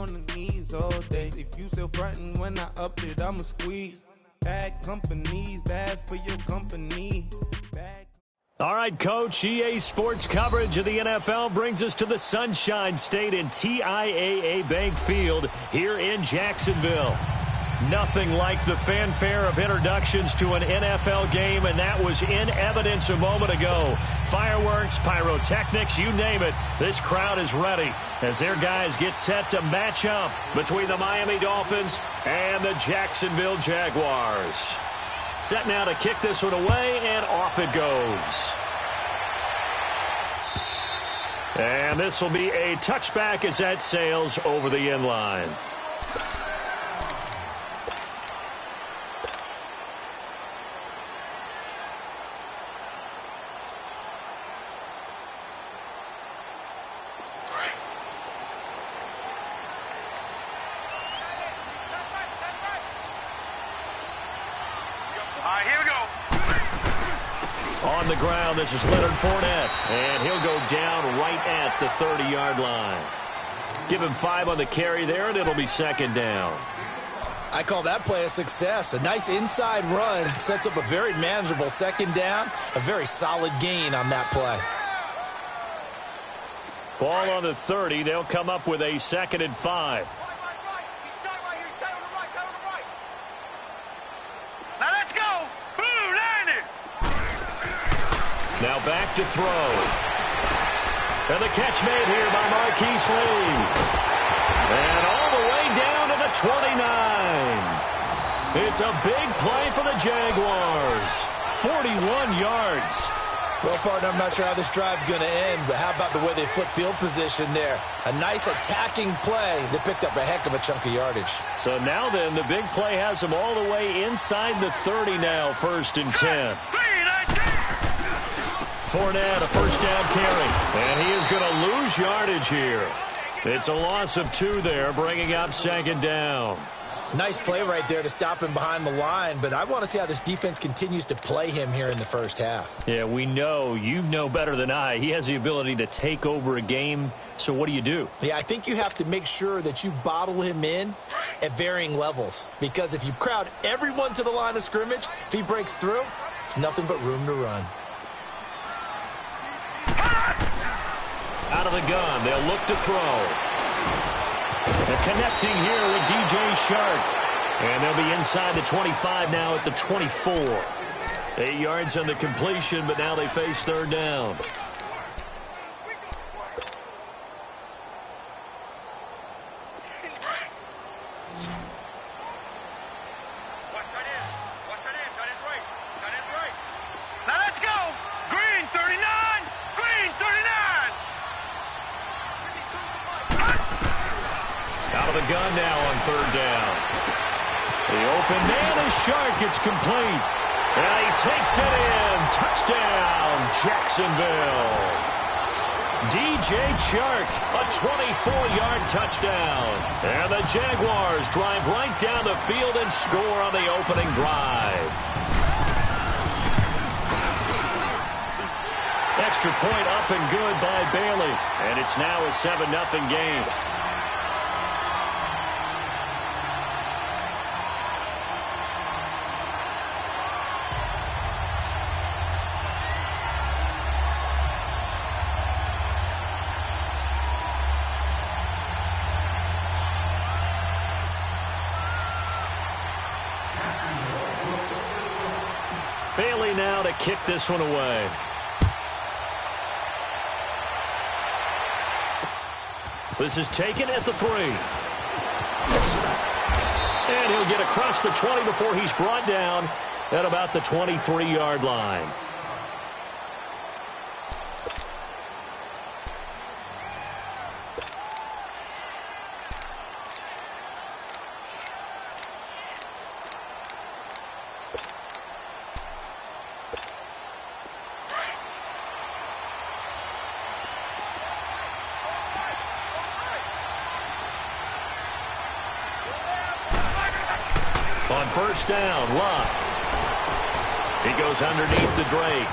on the knees all day. If you still frontin' when I up it, I'ma squeeze. Bad company's bad for your company. All right, Coach, EA Sports coverage of the NFL brings us to the Sunshine State in TIAA Bank Field here in Jacksonville. Nothing like the fanfare of introductions to an NFL game, and that was in evidence a moment ago. Fireworks, pyrotechnics, you name it, this crowd is ready as their guys get set to match up between the Miami Dolphins and the Jacksonville Jaguars. Set now to kick this one away, and off it goes. And this will be a touchback as that sails over the end line. On the ground, this is Leonard Fournette, and he'll go down right at the 30-yard line. Give him 5 on the carry there, and it'll be second down. I call that play a success. A nice inside run sets up a very manageable second down, a very solid gain on that play. Ball on the 30. They'll come up with a 2nd and 5. Now back to throw. And the catch made here by Marquise Lee. And all the way down to the 29. It's a big play for the Jaguars. 41 yards. Well, partner, I'm not sure how this drive's going to end, but how about the way they flip field position there? A nice attacking play that picked up a heck of a chunk of yardage. So now then, the big play has them all the way inside the 30 now, 1st and 10. Fournette, a first down carry, and he is going to lose yardage here. It's a loss of 2 there, bringing up 2nd down. Nice play right there to stop him behind the line, but I want to see how this defense continues to play him here in the first half. Yeah, we know. You know better than I. He has the ability to take over a game, so what do you do? Yeah, I think you have to make sure that you bottle him in at varying levels, because if you crowd everyone to the line of scrimmage, if he breaks through, there's nothing but room to run. Out of the gun, they'll look to throw. They're connecting here with DJ Shark. And they'll be inside the 25 now at the 24. 8 yards on the completion, but now they face 3rd down. Gun now on 3rd down. The open man is Shark. It's complete. And he takes it in. Touchdown, Jacksonville. DJ Shark, a 24-yard touchdown. And the Jaguars drive right down the field and score on the opening drive. Extra point up and good by Bailey. And it's now a 7-0 game. Bailey now to kick this one away. This is taken at the 3. And he'll get across the 20 before he's brought down at about the 23-yard line. On 1st down, Luck. He goes underneath the Drake.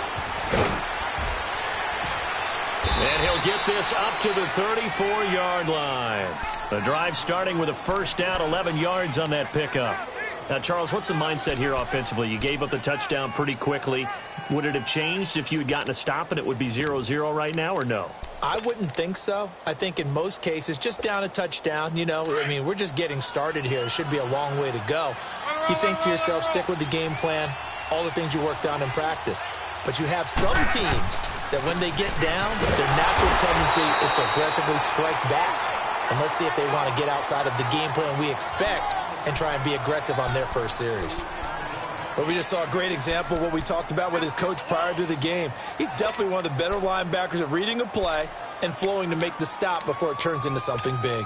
And he'll get this up to the 34-yard line. The drive starting with a first down, 11 yards on that pickup. Now, Charles, what's the mindset here offensively? You gave up the touchdown pretty quickly. Would it have changed if you had gotten a stop and it would be 0-0 right now, or no? I wouldn't think so. I think in most cases, just down a touchdown, we're just getting started here. It should be a long way to go. You think to yourself, stick with the game plan, all the things you worked on in practice. But you have some teams that when they get down, their natural tendency is to aggressively strike back. And let's see if they want to get outside of the game plan we expect and try and be aggressive on their first series. But we just saw a great example of what we talked about with his coach prior to the game. He's definitely one of the better linebackers at reading a play and flowing to make the stop before it turns into something big.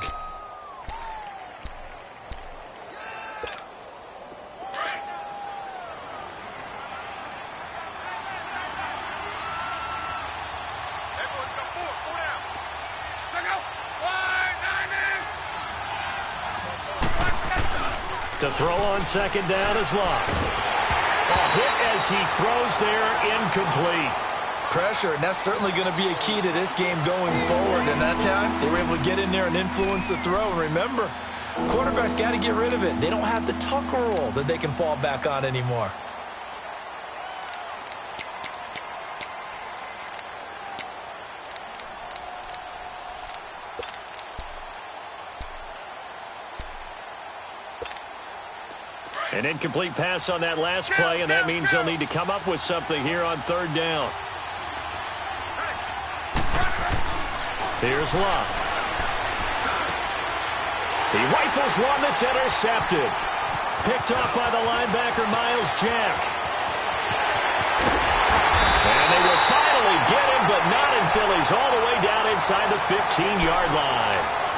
To throw on second down is Love. A hit as he throws there, incomplete. Pressure, and that's certainly going to be a key to this game going forward. And that time, they were able to get in there and influence the throw. And remember, quarterbacks got to get rid of it. They don't have the Tucker rule that they can fall back on anymore. An incomplete pass on that last play, and that means they'll need to come up with something here on third down. Here's Love. He rifles one that's intercepted. Picked off by the linebacker, Miles Jack. And they will finally get him, but not until he's all the way down inside the 15-yard line.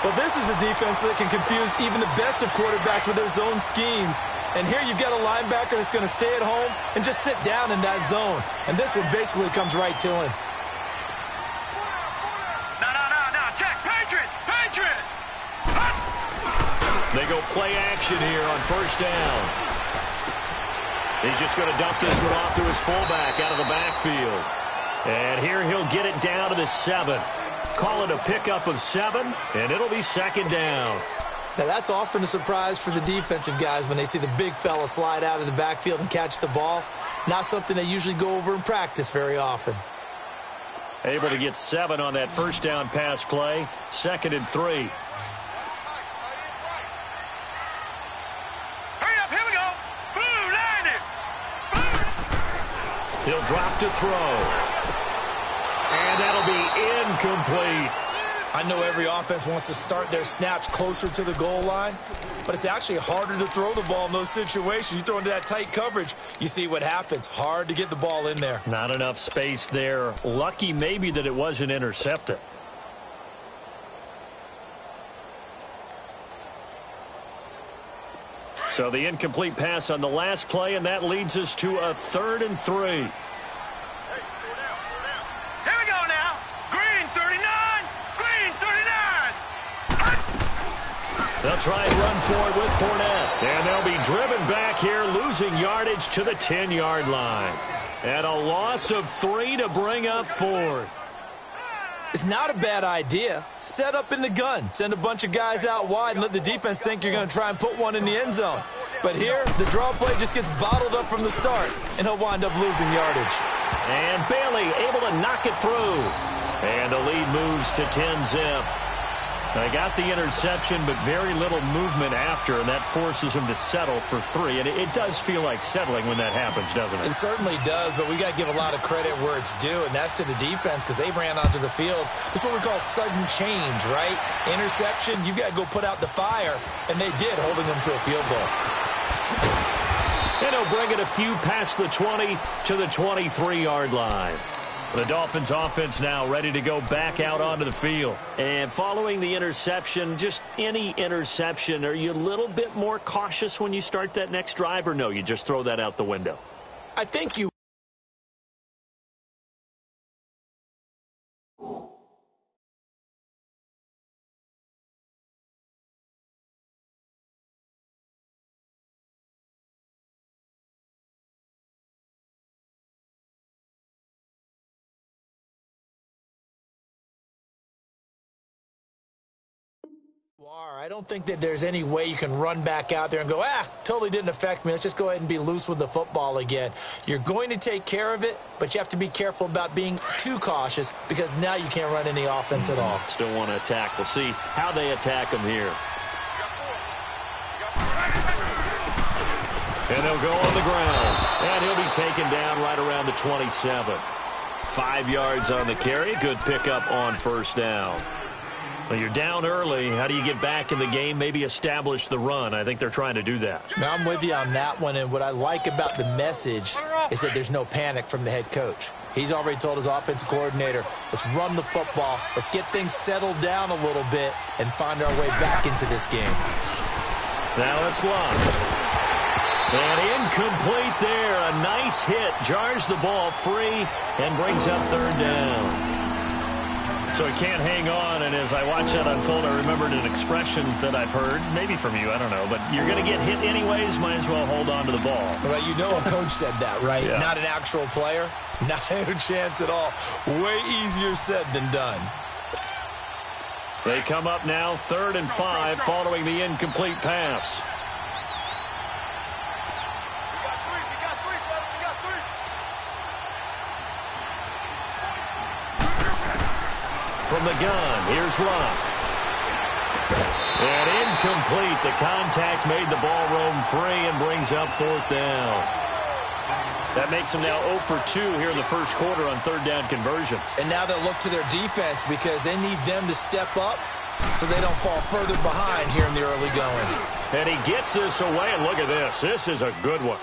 Well, this is a defense that can confuse even the best of quarterbacks with their zone schemes. And here you've got a linebacker that's going to stay at home and just sit down in that zone. And this one basically comes right to him. No, check, Patriot! They go play action here on first down. He's just going to dump this one off to his fullback out of the backfield. And here he'll get it down to the 7. Call it a pickup of 7, and it'll be second down. Now, that's often a surprise for the defensive guys when they see the big fella slide out of the backfield and catch the ball. Not something they usually go over in practice very often. Able to get 7 on that first down pass play. 2nd and 3. Hurry up, here we go. Blue, line it. He'll drop to throw. And that'll be incomplete. I know every offense wants to start their snaps closer to the goal line, but it's actually harder to throw the ball in those situations. You throw into that tight coverage, you see what happens. Hard to get the ball in there. Not enough space there. Lucky maybe that it wasn't intercepted. So the incomplete pass on the last play, and that leads us to a 3rd and 3. They'll try and run forward with Fournette. And they'll be driven back here, losing yardage to the 10-yard line. And a loss of 3 to bring up 4th. It's not a bad idea. Set up in the gun. Send a bunch of guys out wide and let the defense think you're going to try and put one in the end zone. But here, the draw play just gets bottled up from the start, and he'll wind up losing yardage. And Bailey able to knock it through. And the lead moves to 10-zip. They got the interception, but very little movement after, and that forces them to settle for 3. And it does feel like settling when that happens, doesn't it? It certainly does, but we got to give a lot of credit where it's due, and that's to the defense because they ran onto the field. This is what we call sudden change, right? Interception, you got to go put out the fire, and they did, holding them to a field goal. And he'll bring it a few past the 20 to the 23-yard line. The Dolphins offense now ready to go back out onto the field. And following the interception, just any interception, are you a little bit more cautious when you start that next drive, or no, you just throw that out the window? I think you I don't think that there's any way you can run back out there and go, totally didn't affect me. Let's just go ahead and be loose with the football again. You're going to take care of it, but you have to be careful about being too cautious because now you can't run any offense at all. Still want to attack. We'll see how they attack them here. And they'll go on the ground. And he'll be taken down right around the 27. 5 yards on the carry. Good pickup on first down. Well, you're down early. How do you get back in the game? Maybe establish the run. I think they're trying to do that. Now, I'm with you on that one, and what I like about the message is that there's no panic from the head coach. He's already told his offensive coordinator, let's run the football, let's get things settled down a little bit, and find our way back into this game. Now it's Luck. And incomplete there. A nice hit. Jars the ball free and brings up third down. So he can't hang on, and as I watch that unfold, I remembered an expression that I've heard, maybe from you, I don't know, but you're going to get hit anyways, might as well hold on to the ball. Well, you know a coach said that, right? Yeah. Not an actual player. Not a chance at all. Way easier said than done. They come up now 3rd and 5 following the incomplete pass. From the gun, here's Luck. And incomplete. The contact made the ball roam free and brings up 4th down. That makes them now 0 for 2 here in the first quarter on 3rd down conversions. And now they'll look to their defense because they need them to step up so they don't fall further behind here in the early going. And he gets this away, and look at this. This is a good one.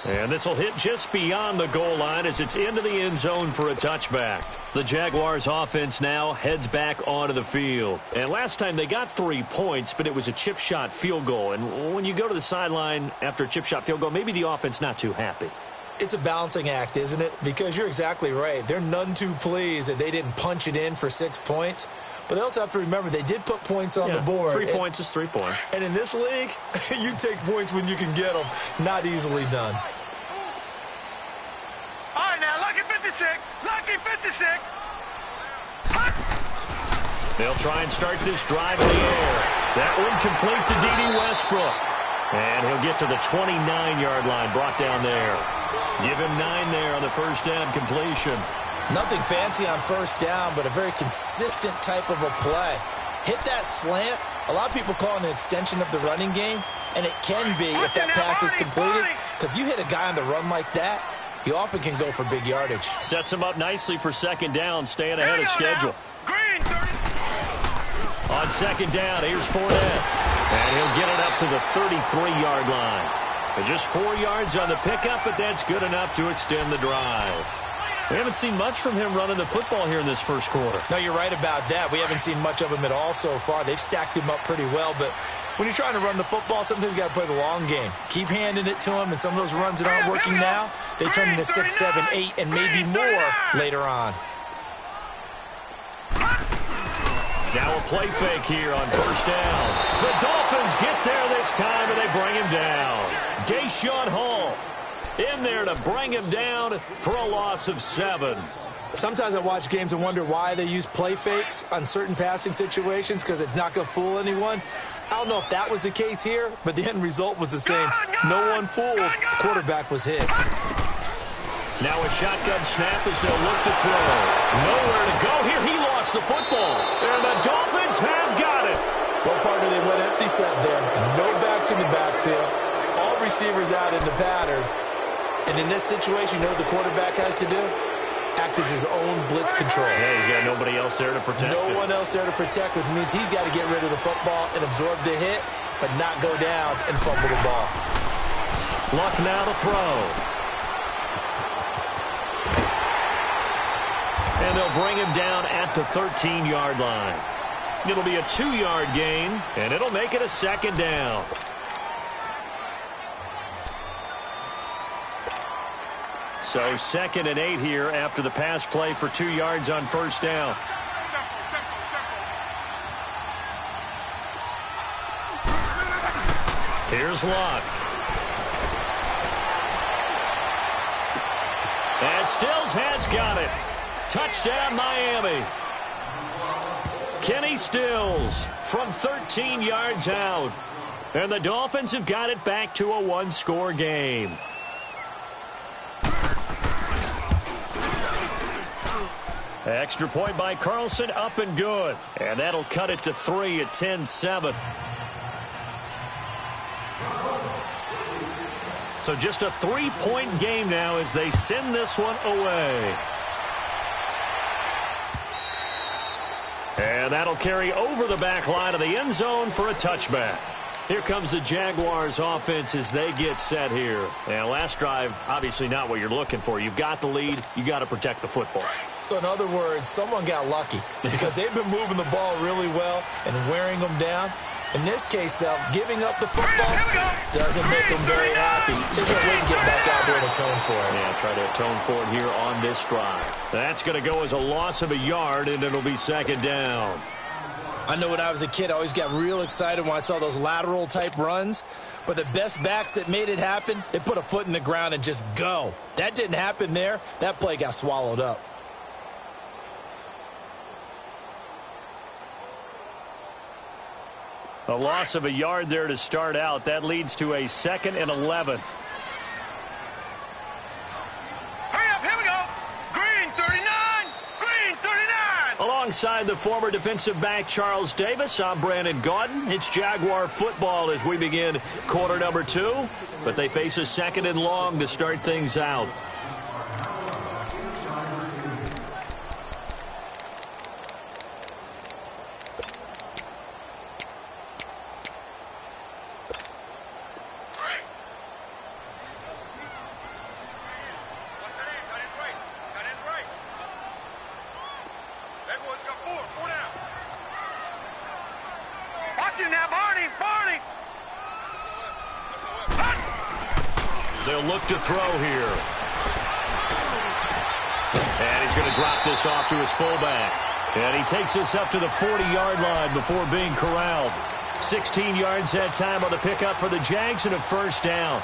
And this will hit just beyond the goal line as it's into the end zone for a touchback. The Jaguars offense now heads back onto the field. And last time they got 3 points, but it was a chip shot field goal. And when you go to the sideline after a chip shot field goal, maybe the offense not too happy. It's a balancing act, isn't it? Because you're exactly right. They're none too pleased that they didn't punch it in for 6 points. But they also have to remember they did put points on the board. 3 points is 3 points. And in this league, you take points when you can get them. Not easily done. All right, now, Lucky 56. Lucky 56. They'll try and start this drive in the air. That one complete to D.D. Westbrook. And he'll get to the 29-yard line, brought down there. Give him 9 there on the first down completion. Nothing fancy on first down, but a very consistent type of a play. Hit that slant. A lot of people call it an extension of the running game, and it can be if that pass is completed. Because you hit a guy on the run like that, he often can go for big yardage. Sets him up nicely for second down, staying ahead of schedule. Green, 30. On second down, here's Fournette. And he'll get it up to the 33-yard line. And just 4 yards on the pickup, but that's good enough to extend the drive. We haven't seen much from him running the football here in this first quarter. No, you're right about that. We haven't seen much of him at all so far. They've stacked him up pretty well, but when you're trying to run the football, sometimes you got to play the long game. Keep handing it to him, and some of those runs that aren't working now, they turn into 6, 7, 8, and maybe more later on. Now a play fake here on first down. The Dolphins get there this time, and they bring him down. Deshaun Hall in there to bring him down for a loss of 7. Sometimes I watch games and wonder why they use play fakes on certain passing situations because it's not going to fool anyone. I don't know if that was the case here, but the end result was the same. No one fooled. The quarterback was hit. Now a shotgun snap as they'll look to throw. Nowhere to go here. He lost the football. And the Dolphins have got it. Well, partner, they went empty set there. No backs in the backfield. All receivers out in the pattern. And in this situation, you know what the quarterback has to do? Act as his own blitz control. Yeah, he's got nobody else there to protect No him. one else there to protect, which means he's got to get rid of the football and absorb the hit, but not go down and fumble the ball. Luck now to throw. And they'll bring him down at the 13-yard line. It'll be a 2-yard gain, and it'll make it a second down. So 2nd and 8 here after the pass play for 2 yards on first down. Here's Luck. And Stills has got it. Touchdown, Miami. Kenny Stills from 13 yards out. And the Dolphins have got it back to a one-score game. Extra point by Carlson, up and good. And that'll cut it to 3 at 10-7. So just a 3-point game now as they send this one away. And that'll carry over the back line of the end zone for a touchback. Here comes the Jaguars offense as they get set here. And last drive, obviously not what you're looking for. You've got the lead. You got to protect the football. So in other words, someone got lucky because they've been moving the ball really well and wearing them down. In this case, though, giving up the football doesn't make them very happy. They can't wait to get back out there and atone for it. Yeah, try to atone for it here on this drive. That's going to go as a loss of a yard, and it'll be second down. I know when I was a kid, I always got real excited when I saw those lateral-type runs. But the best backs that made it happen, they put a foot in the ground and just go. That didn't happen there. That play got swallowed up. A loss of a yard there to start out. That leads to a 2nd and 11. Hurry up, here we go. Green 39, green 39. Alongside the former defensive back Charles Davis, I'm Brandon Gaudin. It's Jaguar football as we begin quarter number 2. But they face a 2nd and long to start things out. They'll look to throw here. And he's going to drop this off to his fullback. And he takes this up to the 40-yard line before being corralled. 16 yards that time on the pickup for the Jags and a first down.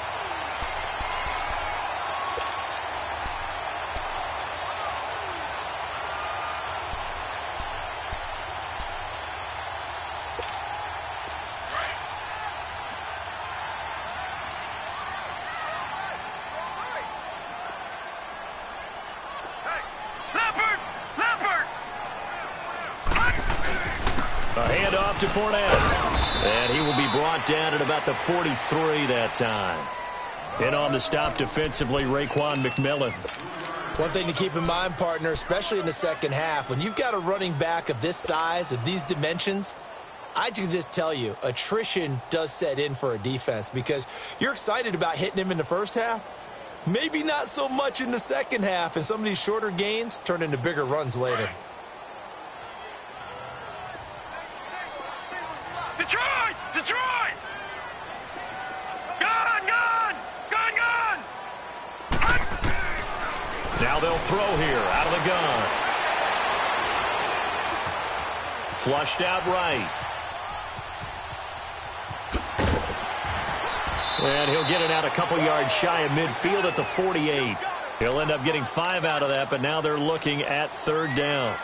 To Fournette. And he will be brought down at about the 43 that time. And on the stop defensively, Raekwon McMillan. One thing to keep in mind, partner, especially in the second half, when you've got a running back of this size, of these dimensions, I can just tell you, attrition does set in for a defense because you're excited about hitting him in the first half. Maybe not so much in the second half, and some of these shorter gains turn into bigger runs later. Detroit! Detroit! Gone! Gone! Gone! Gone! Now they'll throw here out of the gun. Flushed out right. And he'll get it out a couple yards shy of midfield at the 48. He'll end up getting 5 out of that, but now they're looking at third down.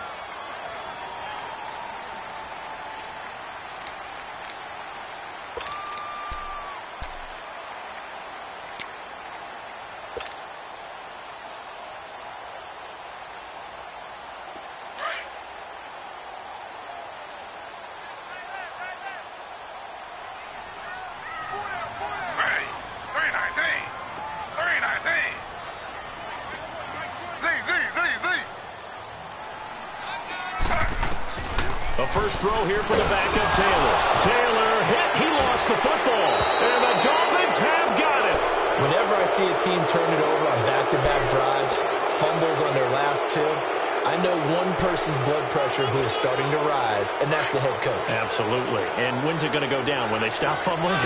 First throw here for the backup, Taylor. Taylor hit. He lost the football. And the Dolphins have got it. Whenever I see a team turn it over on back-to-back drives, fumbles on their last 2, I know one person's blood pressure who is starting to rise, and that's the head coach. Absolutely. And when's it going to go down? When they stop fumbling?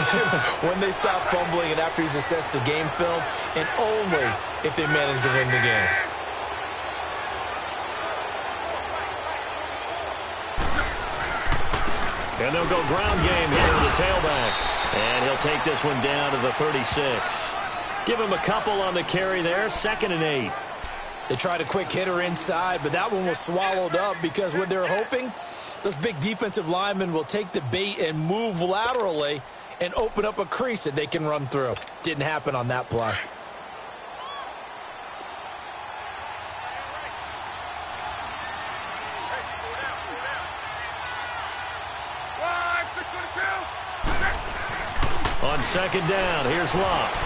When they stop fumbling and after he's assessed the game film, and only if they manage to win the game. And they'll go ground game here to the tailback. And he'll take this one down to the 36. Give him a couple on the carry there. 2nd and 8. They tried a quick hitter inside, but that one was swallowed up because what they're hoping Those big defensive linemen will take the bait and move laterally and open up a crease that they can run through. Didn't happen on that play. On second down, here's Locke.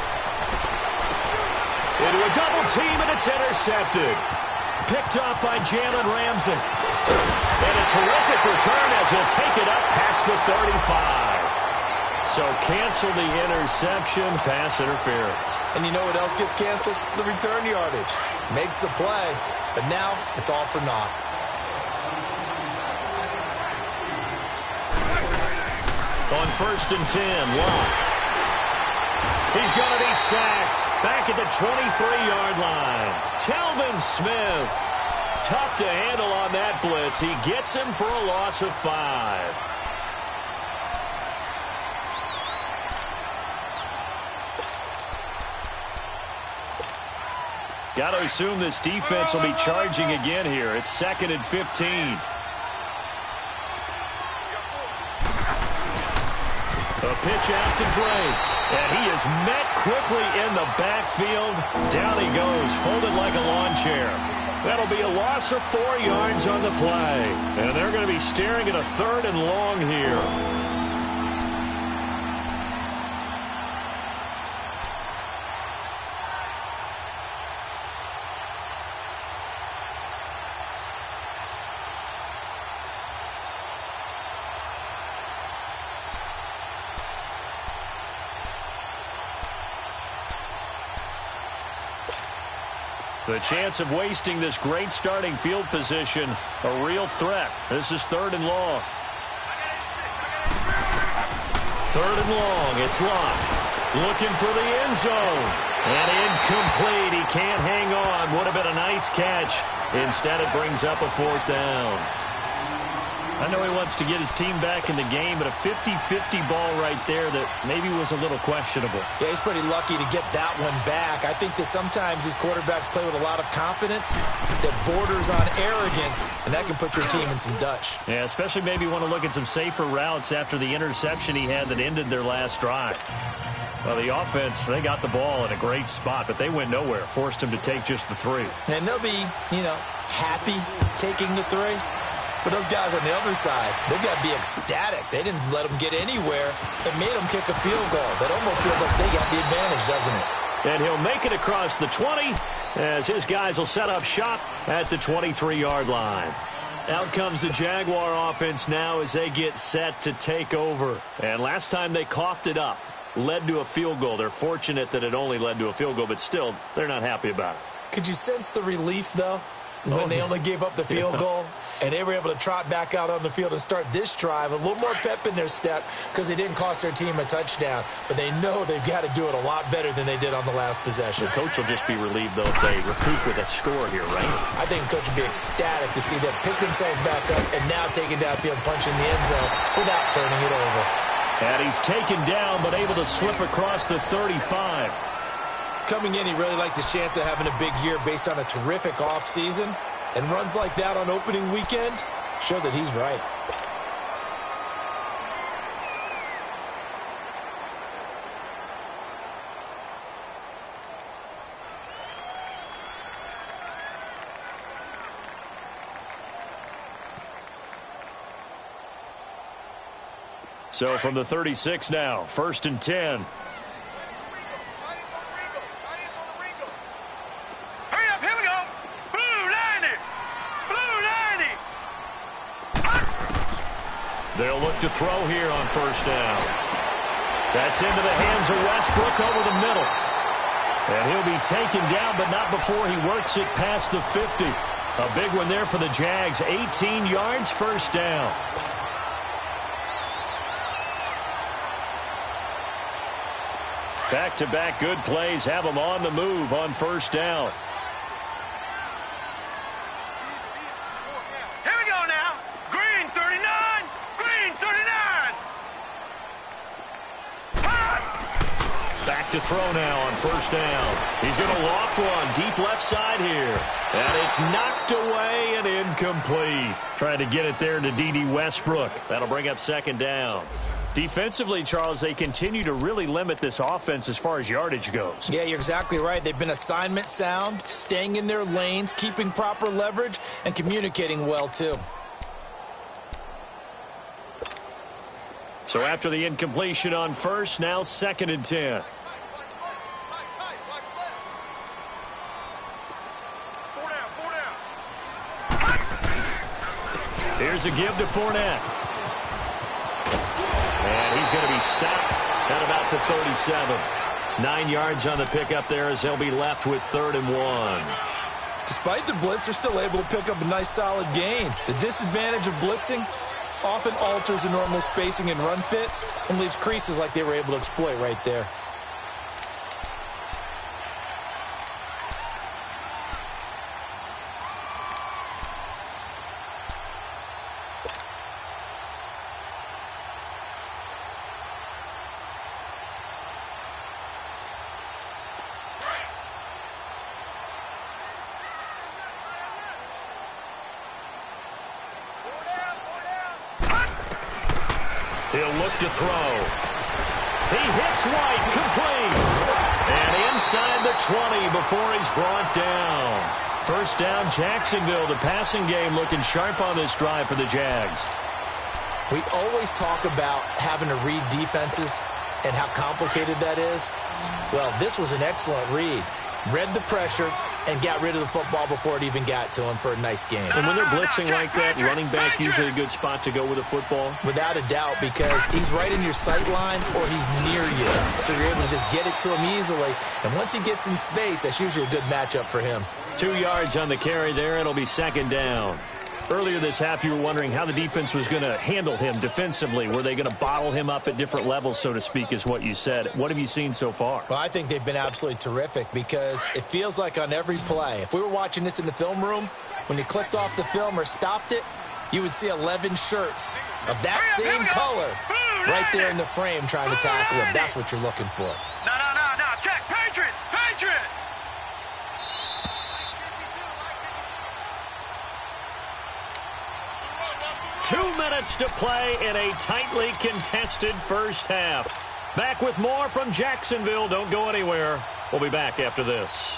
Into a double team, and it's intercepted. Picked up by Jalen Ramsey. And a terrific return as he'll take it up past the 35. So cancel the interception, pass interference. And you know what else gets canceled? The return yardage. Makes the play, but now it's all for naught. On 1st and 10, Locke. He's going to be sacked. Back at the 23-yard line. Telvin Smith. Tough to handle on that blitz. He gets him for a loss of 5. Got to assume this defense will be charging again here. It's 2nd and 15. A pitch out to Drake. And he is met quickly in the backfield. Down he goes, folded like a lawn chair. That'll be a loss of 4 yards on the play. And they're going to be staring at a 3rd and long here. The chance of wasting this great starting field position, a real threat. This is 3rd and long. 3rd and long, it's Locke. Looking for the end zone. And incomplete, he can't hang on. Would have been a nice catch. Instead it brings up a 4th down. I know he wants to get his team back in the game, but a 50-50 ball right there that maybe was a little questionable. Yeah, he's pretty lucky to get that one back. I think that sometimes these quarterbacks play with a lot of confidence that borders on arrogance, and that can put your team in some Dutch. Yeah, especially maybe want to look at some safer routes after the interception he had that ended their last drive. Well, the offense, they got the ball in a great spot, but they went nowhere. Forced him to take just the 3. And they'll be, happy taking the 3. But those guys on the other side, they've got to be ecstatic. They didn't let them get anywhere and made them kick a field goal. That almost feels like they got the advantage, doesn't it? And he'll make it across the 20 as his guys will set up shop at the 23-yard line. Out comes the Jaguar offense now as they get set to take over. And last time they coughed it up, led to a field goal. They're fortunate that it only led to a field goal, but still, they're not happy about it. Could you sense the relief, though, when they only gave up the field goal? And they were able to trot back out on the field and start this drive. A little more pep in their step because they didn't cost their team a touchdown. But they know they've got to do it a lot better than they did on the last possession. The coach will just be relieved, though, if they recoup with a score here, right? I think the coach will be ecstatic to see them pick themselves back up and now take it downfield, punching the end zone without turning it over. And he's taken down but able to slip across the 35. Coming in, he really liked his chance of having a big year based on a terrific offseason. And runs like that on opening weekend show that he's right. So from the 36 now, 1st and 10. They'll look to throw here on 1st down. That's into the hands of Westbrook over the middle. And he'll be taken down, but not before he works it past the 50. A big one there for the Jags. 18 yards, 1st down. Back-to-back good plays have them on the move on 1st down. back to throw now on first down. He's going to loft one deep left side here. And it's knocked away and incomplete. Trying to get it there to D.D. Westbrook. That'll bring up second down. Defensively, Charles, they continue to really limit this offense as far as yardage goes. Yeah, you're exactly right. They've been assignment sound, staying in their lanes, keeping proper leverage, and communicating well, too. So after the incompletion on first, now 2nd and 10. Here's a give to Fournette. And he's going to be stopped at about the 37. 9 yards on the pickup there as they'll be left with 3rd and 1. Despite the blitz, they're still able to pick up a nice solid gain. The disadvantage of blitzing often alters the normal spacing and run fits and leaves creases like they were able to exploit right there. He'll look to throw. He hits White, complete. And inside the 20 before he's brought down. First down, Jacksonville. The passing game looking sharp on this drive for the Jags. We always talk about having to read defenses and how complicated that is. Well, this was an excellent read. Read the pressure and got rid of the football before it even got to him for a nice game. And when they're blitzing like that, running back usually a good spot to go with a football? Without a doubt, because he's right in your sight line or he's near you. So you're able to just get it to him easily. And once he gets in space, that's usually a good matchup for him. 2 yards on the carry there. It'll be 2nd down. Earlier this half, you were wondering how the defense was going to handle him defensively. Were they going to bottle him up at different levels, so to speak, is what you said. What have you seen so far? Well, I think they've been absolutely terrific because it feels like on every play, if we were watching this in the film room, when you clicked off the film or stopped it, you would see 11 shirts of that same color right there in the frame trying to tackle him. That's what you're looking for. No. Check. Patriot. 2 minutes to play in a tightly contested first half. Back with more from Jacksonville. Don't go anywhere. We'll be back after this.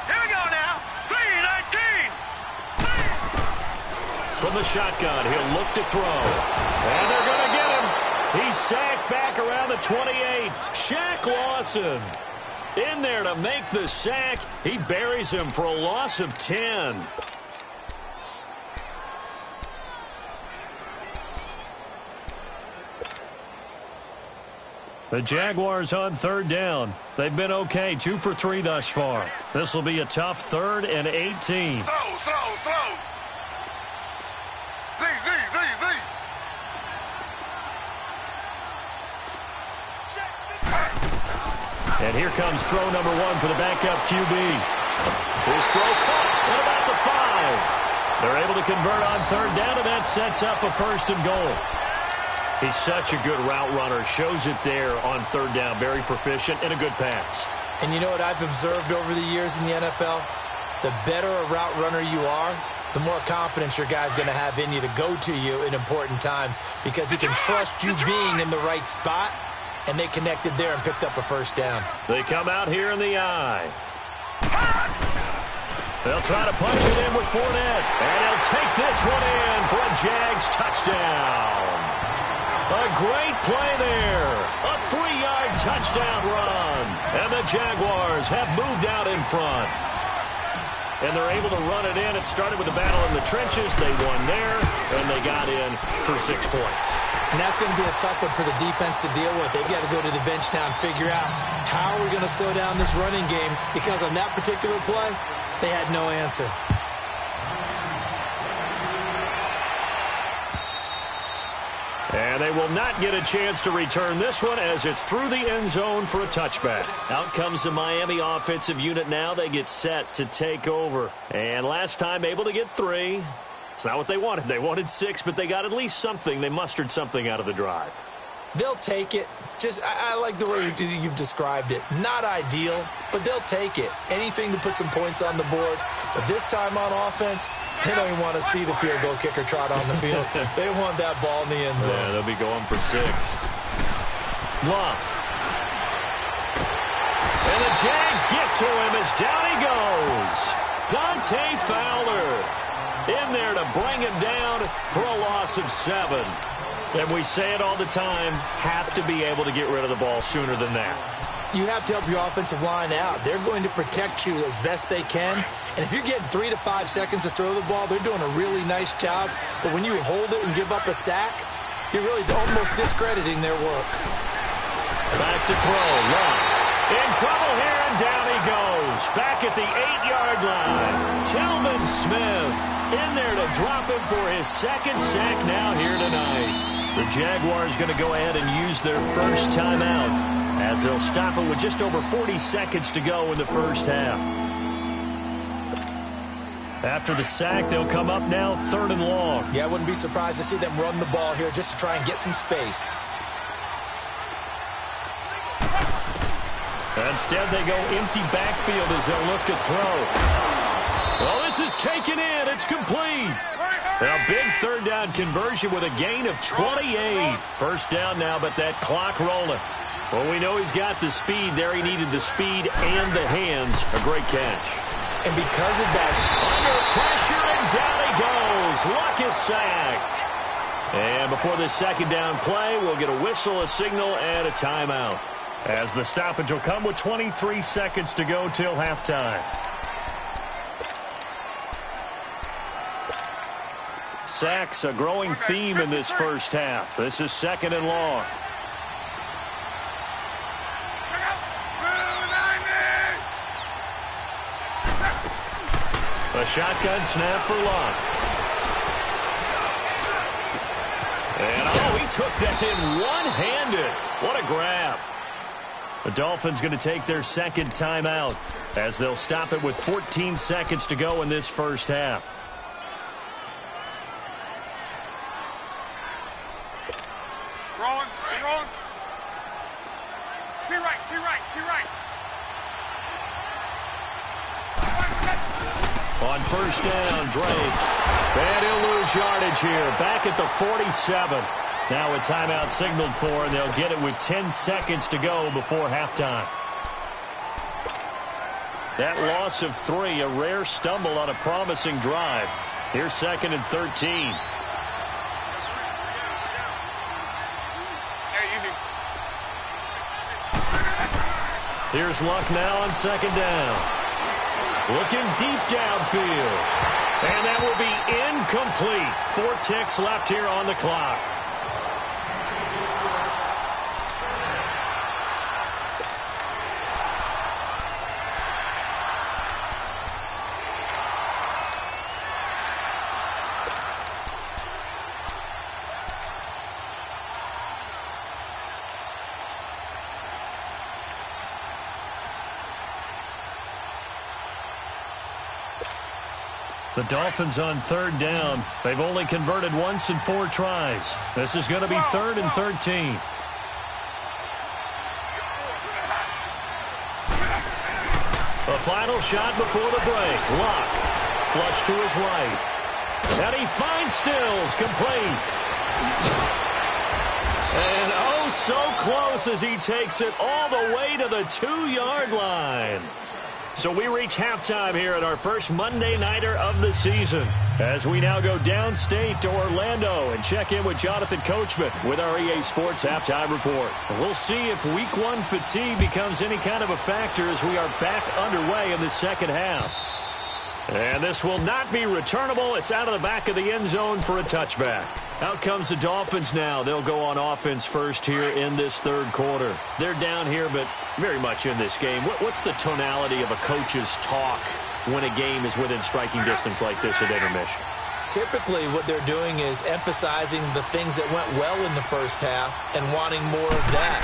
Here we go now. 3-19. From the shotgun, he'll look to throw. And they're going to get him. He's sacked back around the 28. Shaq Lawson in there to make the sack. He buries him for a loss of 10. The Jaguars on 3rd down. They've been okay, 2 for 3 thus far. This will be a tough 3rd and 18. Slow. Z. And here comes throw number 1 for the backup QB. His throw caught at about the 5. They're able to convert on 3rd down, and that sets up a 1st and goal. He's such a good route runner. Shows it there on 3rd down. Very proficient and a good pass. And you know what I've observed over the years in the NFL? The better a route runner you are, the more confidence your guy's going to have in you to go to you in important times because he can trust you being in the right spot, and they connected there and picked up a 1st down. They come out here in the eye. They'll try to punch it in with Fournette, and he'll take this one in for a Jags touchdown. A great play there. A 3-yard touchdown run. And the Jaguars have moved out in front. And they're able to run it in. It started with a battle in the trenches. They won there, and they got in for 6 points. And that's going to be a tough one for the defense to deal with. They've got to go to the bench now and figure out how are we going to slow down this running game, because on that particular play, they had no answer. And And they will not get a chance to return this one as it's through the end zone for a touchback. Out comes the Miami offensive unit now. They get set to take over. And last time able to get 3. It's not what they wanted. They wanted 6, but they got at least something. They mustered something out of the drive. They'll take it. I like the way you've described it. Not ideal, but they'll take it. Anything to put some points on the board. But this time on offense, they don't even want to see the field goal kicker trot on the field. They want that ball in the end zone. Yeah, they'll be going for 6. Love. And the Jags get to him as down he goes. Dante Fowler in there to bring him down for a loss of 7. And we say it all the time, have to be able to get rid of the ball sooner than that. You have to help your offensive line out. They're going to protect you as best they can. And if you're getting 3 to 5 seconds to throw the ball, they're doing a really nice job. But when you hold it and give up a sack, you're really almost discrediting their work. Back to throw. Long. In trouble here, and down he goes. Back at the 8-yard line. Tillman Smith in there to drop him for his 2nd sack now here tonight. The Jaguars going to go ahead and use their first timeout as they'll stop it with just over 40 seconds to go in the first half. After the sack, they'll come up now 3rd and long. Yeah, I wouldn't be surprised to see them run the ball here just to try and get some space. Instead, they go empty backfield as they'll look to throw. Well, this is taken in. It's complete. A big 3rd down conversion with a gain of 28. First down now, but that clock rolling. Well, we know he's got the speed there. He needed the speed and the hands. A great catch. And because of that, under pressure, and down he goes. Luck is sacked. And before this 2nd down play, we'll get a whistle, a signal, and a timeout. As the stoppage will come with 23 seconds to go till halftime. Sacks, a growing theme in this first half. This is 2nd and long. A shotgun snap for Locke. And, he took that in one-handed. What a grab. The Dolphins going to take their 2nd timeout as they'll stop it with 14 seconds to go in this first half. Wrong. Be right. On first down, Drake. And he'll lose yardage here. Back at the 47. Now a timeout signaled for, and they'll get it with 10 seconds to go before halftime. That loss of 3, a rare stumble on a promising drive. Here's 2nd and 13. Here's Luck now on 2nd down. Looking deep downfield. And that will be incomplete. 4 ticks left here on the clock. The Dolphins on 3rd down. They've only converted once in 4 tries. This is going to be 3rd and 13. A final shot before the break. Lock. Flush to his right. And he finds Stills. Complete. And oh, so close as he takes it all the way to the 2-yard line. So we reach halftime here at our first Monday Nighter of the season as we now go downstate to Orlando and check in with Jonathan Coachman with our EA Sports Halftime Report. We'll see if Week 1 fatigue becomes any kind of a factor as we are back underway in the second half. And this will not be returnable. It's out of the back of the end zone for a touchback. Out comes the Dolphins now. They'll go on offense first here in this 3rd quarter. They're down here, but very much in this game. What's the tonality of a coach's talk when a game is within striking distance like this at intermission? typically what they're doing is emphasizing the things that went well in the first half and wanting more of that.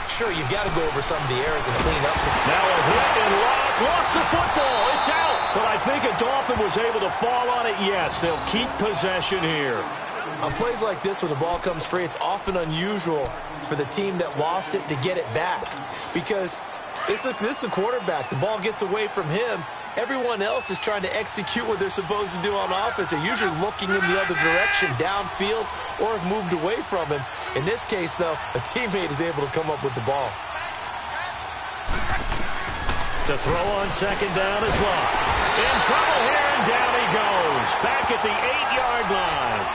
Sure, you've got to go over some of the errors and clean up some. Now a hit and lock. Lost the football. It's out. But I think a Dolphin was able to fall on it. Yes, they'll keep possession here. On plays like this where the ball comes free, it's often unusual for the team that lost it to get it back. Because this is the quarterback. The ball gets away from him. Everyone else is trying to execute what they're supposed to do on offense. They're usually looking in the other direction, downfield, or have moved away from him. In this case, though, a teammate is able to come up with the ball. To throw on second down is Locke. In trouble here, and down he goes. Back at the 8-yard line.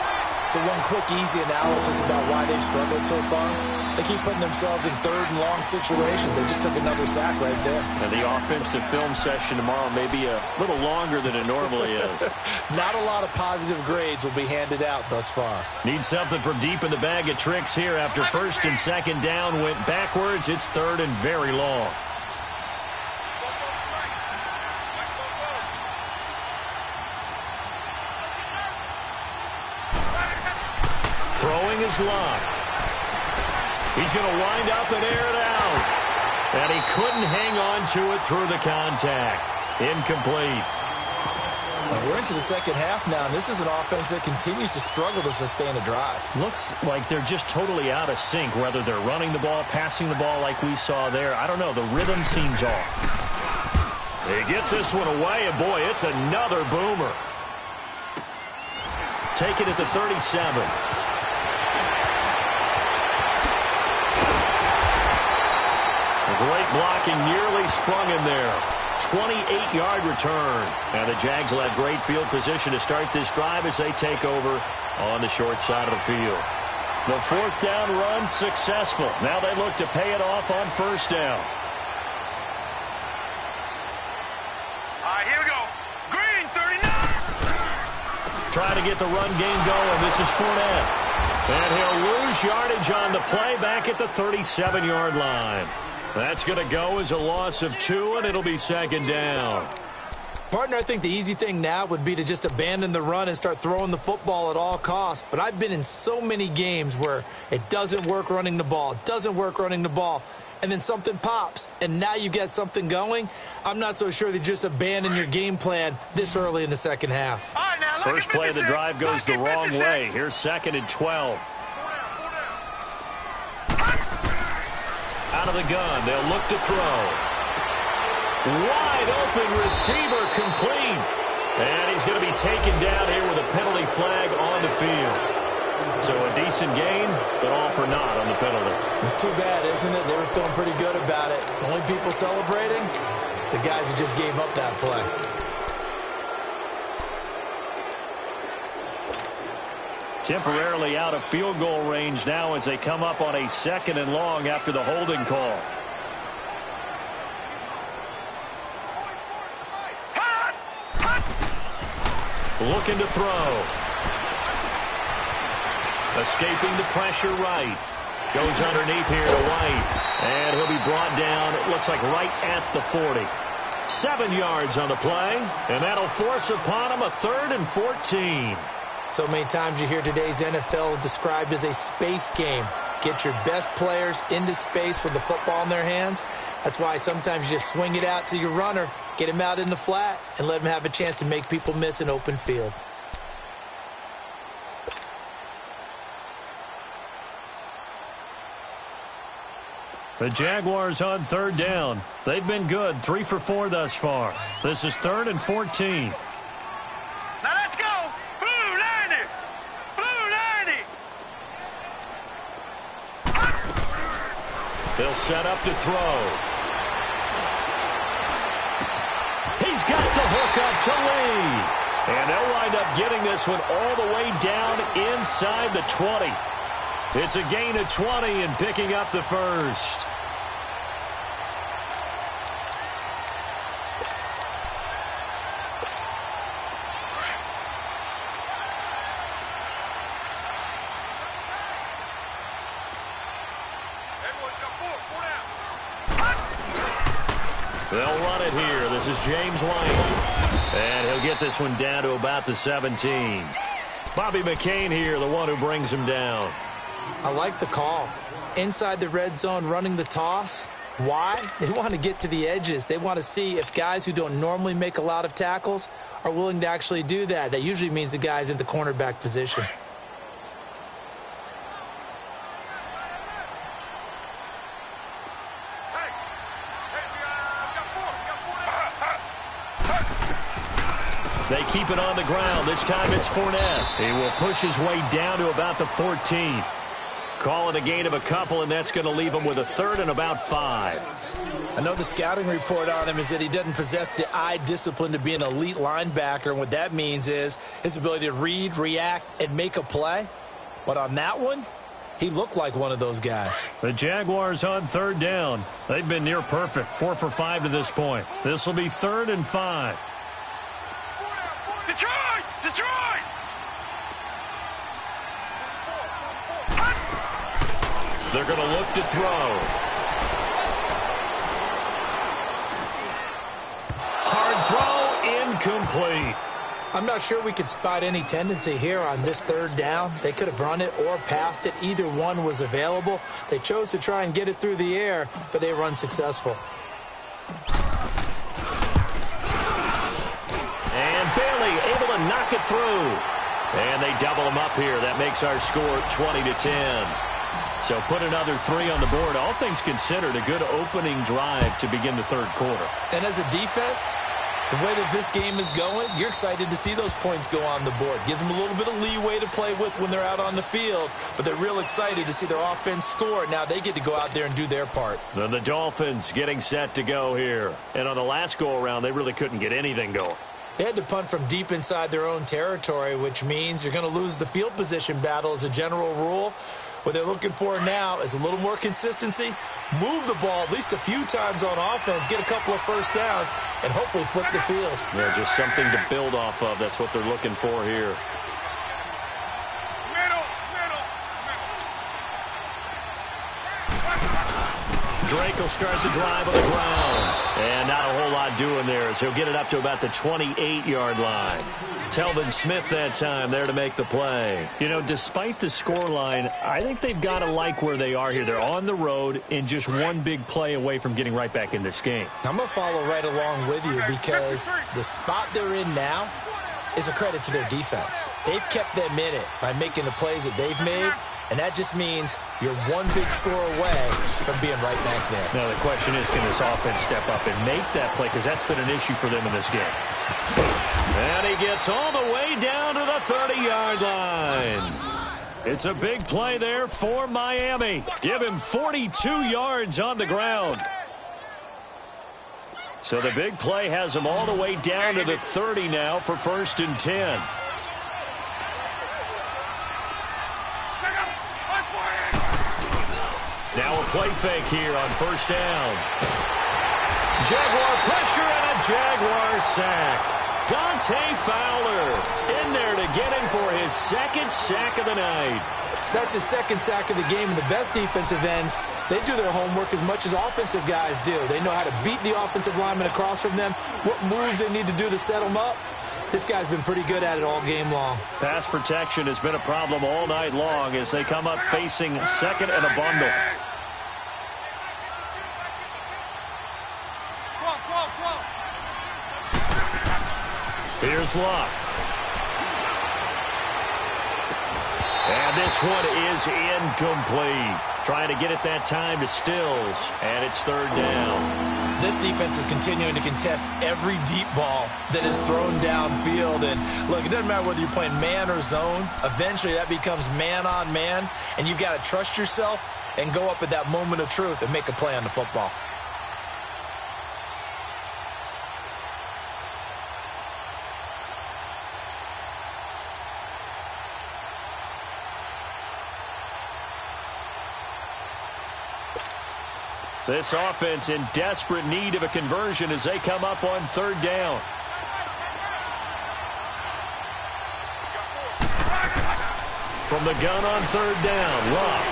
So one quick, easy analysis about why they've struggled so far. They keep putting themselves in third and long situations. They just took another sack right there. And the offensive film session tomorrow may be a little longer than it normally is. Not a lot of positive grades will be handed out thus far. Need something from deep in the bag of tricks here after first and second down went backwards. It's third and very long. Throwing is Locke. He's going to wind up and air it out. And he couldn't hang on to it through the contact. Incomplete. We're into the second half now, and this is an offense that continues to struggle to sustain a drive. Looks like they're just totally out of sync, whether they're running the ball, passing the ball like we saw there. I don't know. The rhythm seems off. He gets this one away, and boy, it's another boomer. Take it at the 37. Great blocking, nearly sprung him there. 28-yard return. Now the Jags will have great field position to start this drive as they take over on the short side of the field. The fourth down run successful. Now they look to pay it off on first down. All right, here we go. Green, 39. Trying to get the run game going. This is Fournette. And he'll lose yardage on the play back at the 37-yard line. That's going to go as a loss of 2, and it'll be second down. Partner, I think the easy thing now would be to just abandon the run and start throwing the football at all costs. But I've been in so many games where it doesn't work running the ball, and then something pops, and now you get something going. I'm not so sure that just abandon your game plan this early in the second half. All right, now, First play of the drive goes the wrong way. Here's second and 12. Out of the gun, they'll look to throw. Wide open receiver complete. And he's going to be taken down here with a penalty flag on the field. So a decent gain, but all for naught on the penalty. It's too bad, isn't it? They were feeling pretty good about it. The only people celebrating, the guys who just gave up that play. Temporarily out of field goal range now as they come up on a second and long after the holding call. Looking to throw. Escaping the pressure right. Goes underneath here to White. And he'll be brought down, it looks like right at the 40. 7 yards on the play. And that'll force upon him a 3rd and 14. So many times you hear today's NFL described as a space game. Get your best players into space with the football in their hands. That's why sometimes you just swing it out to your runner, get him out in the flat, and let him have a chance to make people miss an open field. The Jaguars on third down. They've been good, 3 for 4 thus far. This is 3rd and 14. Now let's go. Blue 90. Blue 90. They'll set up to throw. He's got the hook up to Lee. And they'll wind up getting this one all the way down inside the 20. It's a gain of 20 and picking up the first. They'll run it here. This is James White. And he'll get this one down to about the 17. Bobby McCain here, the one who brings him down. I like the call. Inside the red zone running the toss. Why? They want to get to the edges. They want to see if guys who don't normally make a lot of tackles are willing to actually do that. That usually means the guy's in the cornerback position. They keep it on the ground. This time it's Fournette. He will push his way down to about the 14. Call it a gain of a couple, and that's going to leave him with a third and about 5. I know the scouting report on him is that he doesn't possess the eye discipline to be an elite linebacker, and what that means is his ability to read, react, and make a play. But on that one, he looked like one of those guys. The Jaguars on third down. They've been near perfect, 4 for 5 to this point. This will be 3rd and 5. Detroit! Detroit! They're going to look to throw. Hard throw, incomplete. I'm not sure we could spot any tendency here on this 3rd down. They could have run it or passed it. Either one was available. They chose to try and get it through the air, but they were unsuccessful. And Bailey able to knock it through. And they double him up here. That makes our score 20-10. So put another 3 on the board. All things considered, a good opening drive to begin the 3rd quarter. And as a defense, the way that this game is going, you're excited to see those points go on the board. Gives them a little bit of leeway to play with when they're out on the field, but they're real excited to see their offense score. Now they get to go out there and do their part. Then the Dolphins getting set to go here. And on the last go-around, they really couldn't get anything going. They had to punt from deep inside their own territory, which means you're going to lose the field position battle as a general rule. What they're looking for now is a little more consistency, move the ball at least a few times on offense, get a couple of first downs, and hopefully flip the field. Yeah, just something to build off of. That's what they're looking for here. Drake will start the drive on the ground. And not a whole lot doing there as he'll get it up to about the 28-yard line. Telvin Smith that time there to make the play. You know, despite the scoreline, I think they've got to like where they are here. They're on the road and just one big play away from getting right back in this game. I'm going to follow right along with you because the spot they're in now is a credit to their defense. They've kept them in it by making the plays that they've made, and that just means you're one big score away from being right back there. Now the question is, can this offense step up and make that play? Because that's been an issue for them in this game. And he gets all the way down to the 30-yard line. It's a big play there for Miami. Give him 42 yards on the ground. So the big play has him all the way down to the 30 now for 1st and 10. Now a play fake here on 1st down. Jaguar pressure and a Jaguar sack. Dante Fowler in there to get him for his 2nd sack of the night. That's his 2nd sack of the game, and the best defensive ends, they do their homework as much as offensive guys do. They know how to beat the offensive lineman across from them, what moves they need to do to set them up. This guy's been pretty good at it all game long. Pass protection has been a problem all night long as they come up facing 2nd and a bundle. Here's Luck. And this one is incomplete. Trying to get it that time to Stills, and it's 3rd down. This defense is continuing to contest every deep ball that is thrown downfield. And, look, it doesn't matter whether you're playing man or zone. Eventually that becomes man on man, and you've got to trust yourself and go up at that moment of truth and make a play on the football. This offense in desperate need of a conversion as they come up on 3rd down. From the gun on 3rd down, Luck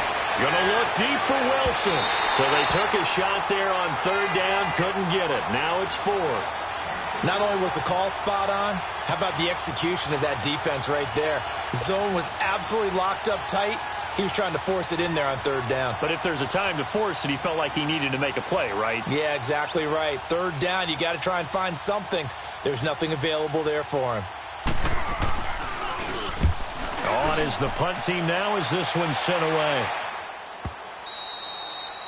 going to look deep for Wilson. So they took a shot there on 3rd down, couldn't get it. Now it's 4th. Not only was the call spot on, how about the execution of that defense right there? The zone was absolutely locked up tight. He was trying to force it in there on third down. But if there's a time to force it, he felt like he needed to make a play, right? Yeah, exactly right. Third down, you got to try and find something. There's nothing available there for him. On is the punt team now as this one's sent away.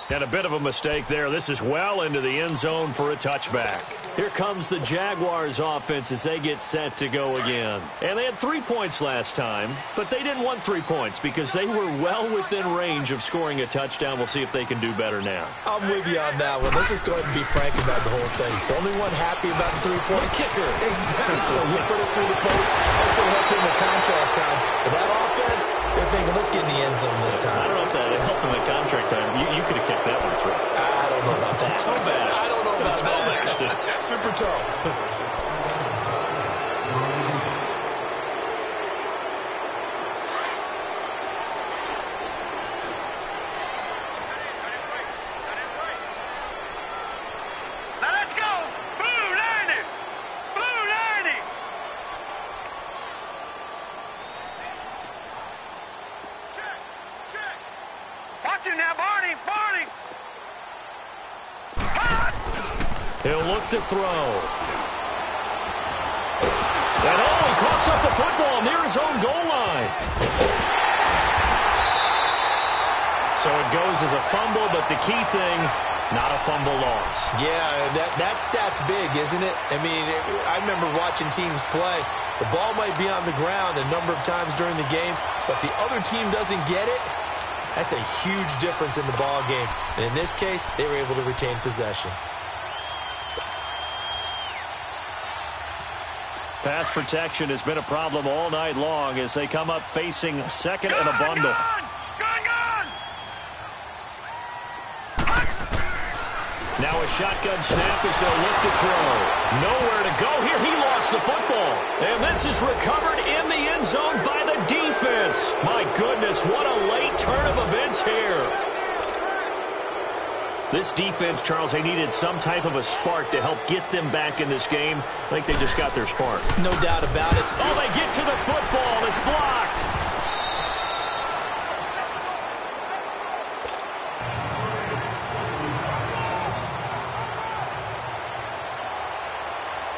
And a bit of a mistake there. This is well into the end zone for a touchback. Here comes the Jaguars offense as they get set to go again. And they had 3 points last time, but they didn't want 3 points because they were well within range of scoring a touchdown. We'll see if they can do better now. I'm with you on that one. Let's just go ahead and be frank about the whole thing. The only one happy about the 3-point kicker. Exactly. You put it through the post. That's going to help him in contract time. But that offense, they're thinking, let's get in the end zone this time. I don't know if that helped him in contract time. You could have kicked that one through. I don't know about that. Toe bash. I don't know about toe that. bashed. Super toe. Let's go! Blue 90! Blue 90! Watch him now, Barney! Barney! He'll look to throw. And he coughs up the football near his own goal line. So it goes as a fumble, but the key thing, not a fumble loss. Yeah, that stat's big, isn't it? I mean, I remember watching teams play. The ball might be on the ground a number of times during the game, but if the other team doesn't get it, that's a huge difference in the ball game. And in this case, they were able to retain possession. Pass protection has been a problem all night long as they come up facing second and a bundle. Gun! Now a shotgun snap as they'll look to throw. Nowhere to go here. He lost the football. And this is recovered in the end zone by the defense. My goodness, what a late turn of events here. This defense, Charles, they needed some type of a spark to help get them back in this game. I think they just got their spark. No doubt about it. Oh, they get to the football. It's blocked.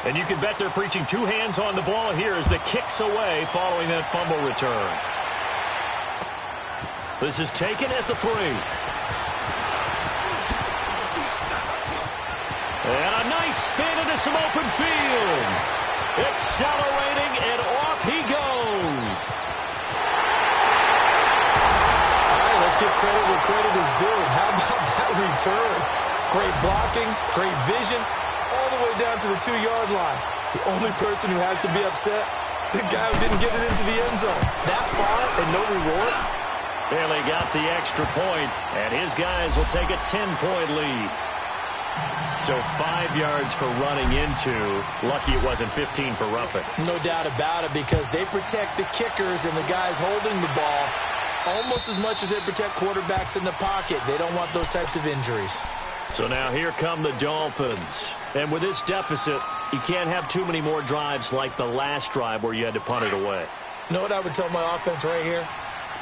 And you can bet they're preaching 2 hands on the ball here as the kick's away following that fumble return. This is taken at the 3. And a nice spin into some open field. Accelerating, and off he goes. All right, let's give credit where credit is due. How about that return? Great blocking, great vision, all the way down to the 2-yard line. The only person who has to be upset, the guy who didn't get it into the end zone. That far and no reward. Barely got the extra point, and his guys will take a 10-point lead. So 5 yards for running into. Lucky it wasn't 15 for roughing. No doubt about it, because they protect the kickers and the guys holding the ball almost as much as they protect quarterbacks in the pocket. They don't want those types of injuries. So now here come the Dolphins. And with this deficit, you can't have too many more drives like the last drive where you had to punt it away. You know what I would tell my offense right here?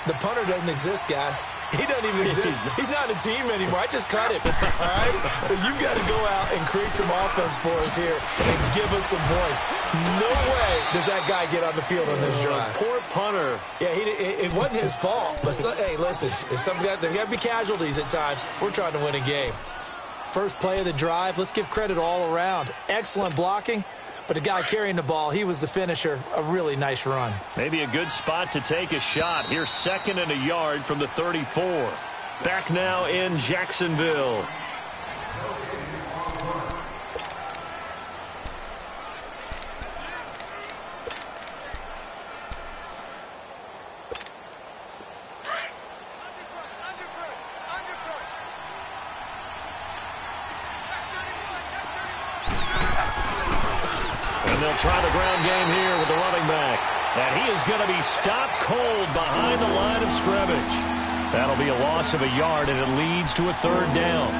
The punter doesn't exist, guys. He doesn't even exist. He's not a team anymore. I just cut him, all right? So you've got to go out and create some offense for us here and give us some points. No way does that guy get on the field on this drive. Poor punter. Yeah, it wasn't his fault. But, hey, listen, if there got to be casualties at times. We're trying to win a game. First play of the drive, let's give credit all around. Excellent blocking. But the guy carrying the ball, he was the finisher. A really nice run. Maybe a good spot to take a shot. Here's 2nd and a yard from the 34. Back now in Jacksonville. They'll try the ground game here with the running back. And he is going to be stopped cold behind the line of scrimmage. That'll be a loss of a yard, and it leads to a 3rd down.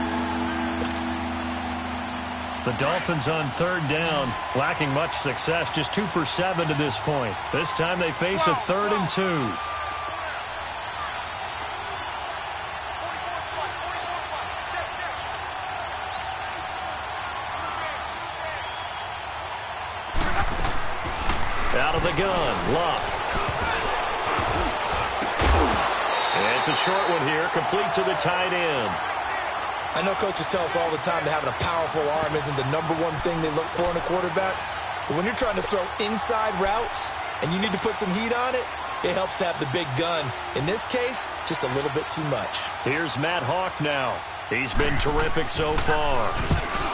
The Dolphins on third down, lacking much success, just 2 for 7 to this point. This time they face a 3rd and 2. Out of the gun, Luck. And it's a short one here, complete to the tight end. I know coaches tell us all the time that having a powerful arm isn't the number one thing they look for in a quarterback. But when you're trying to throw inside routes and you need to put some heat on it, it helps to have the big gun. In this case, just a little bit too much. Here's Matt Hawk now. He's been terrific so far.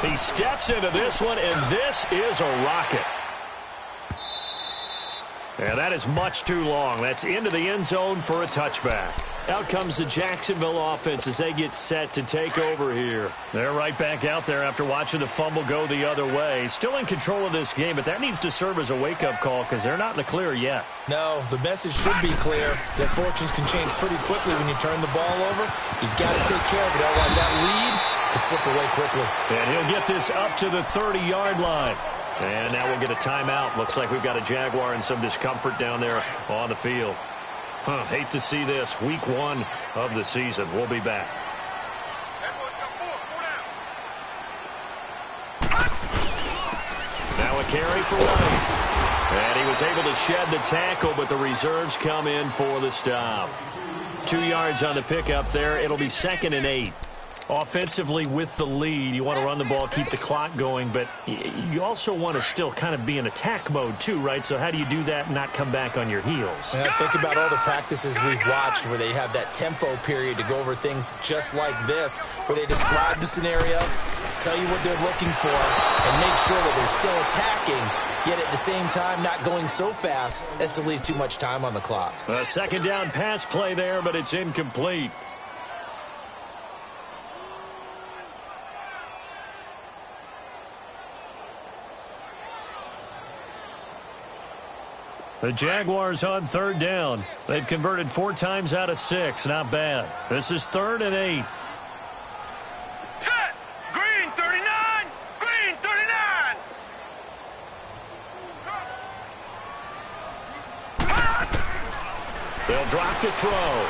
He steps into this one, and this is a rocket. And that is much too long. That's into the end zone for a touchback. Out comes the Jacksonville offense as they get set to take over here. They're right back out there after watching the fumble go the other way. Still in control of this game, but that needs to serve as a wake-up call because they're not in the clear yet. No, the message should be clear that fortunes can change pretty quickly when you turn the ball over. You've got to take care of it, otherwise that lead could slip away quickly. And he'll get this up to the 30-yard line. And now we'll get a timeout. Looks like we've got a Jaguar in some discomfort down there on the field. Hate to see this. Week 1 of the season. We'll be back. Now a carry for White. And he was able to shed the tackle, but the reserves come in for the stop. 2 yards on the pickup there. It'll be 2nd and 8. Offensively with the lead, you want to run the ball, keep the clock going, but you also want to still kind of be in attack mode too, right? So how do you do that and not come back on your heels? Yeah, think about all the practices we've watched where they have that tempo period to go over things just like this, where they describe the scenario, tell you what they're looking for, and make sure that they're still attacking, yet at the same time not going so fast as to leave too much time on the clock. A 2nd down pass play there, but it's incomplete. The Jaguars on 3rd down. They've converted 4 times out of 6. Not bad. This is 3rd and 8. Set! Green 39! Green 39! They'll drop the throw.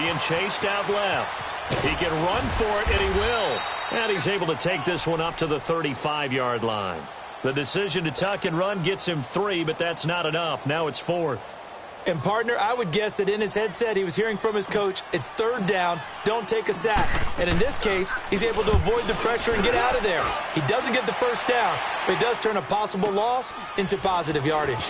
Being chased out left. He can run for it, and he will. And he's able to take this one up to the 35-yard line. The decision to tuck and run gets him 3, but that's not enough. Now it's 4th. And, partner, I would guess that in his headset he was hearing from his coach, it's 3rd down, don't take a sack. And in this case, he's able to avoid the pressure and get out of there. He doesn't get the 1st down, but he does turn a possible loss into positive yardage.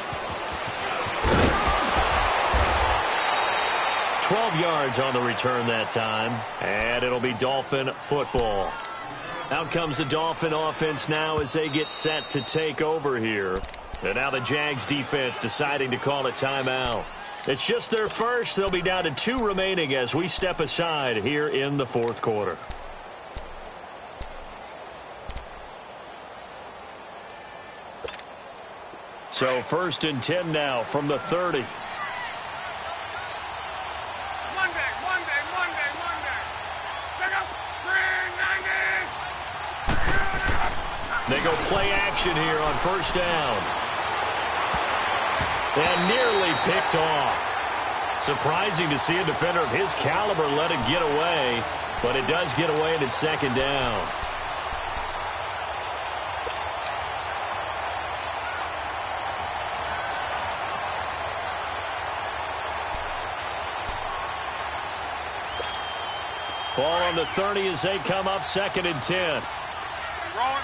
12 yards on the return that time, and it'll be Dolphin football. Out comes the Dolphin offense now as they get set to take over here. And now the Jags defense deciding to call a timeout. It's just their first. They'll be down to 2 remaining as we step aside here in the 4th quarter. So 1st and 10 now from the 30. They go play action here on 1st down. And nearly picked off. Surprising to see a defender of his caliber let it get away, but it does get away and it's 2nd down. Ball on the 30 as they come up 2nd and 10. Wrong.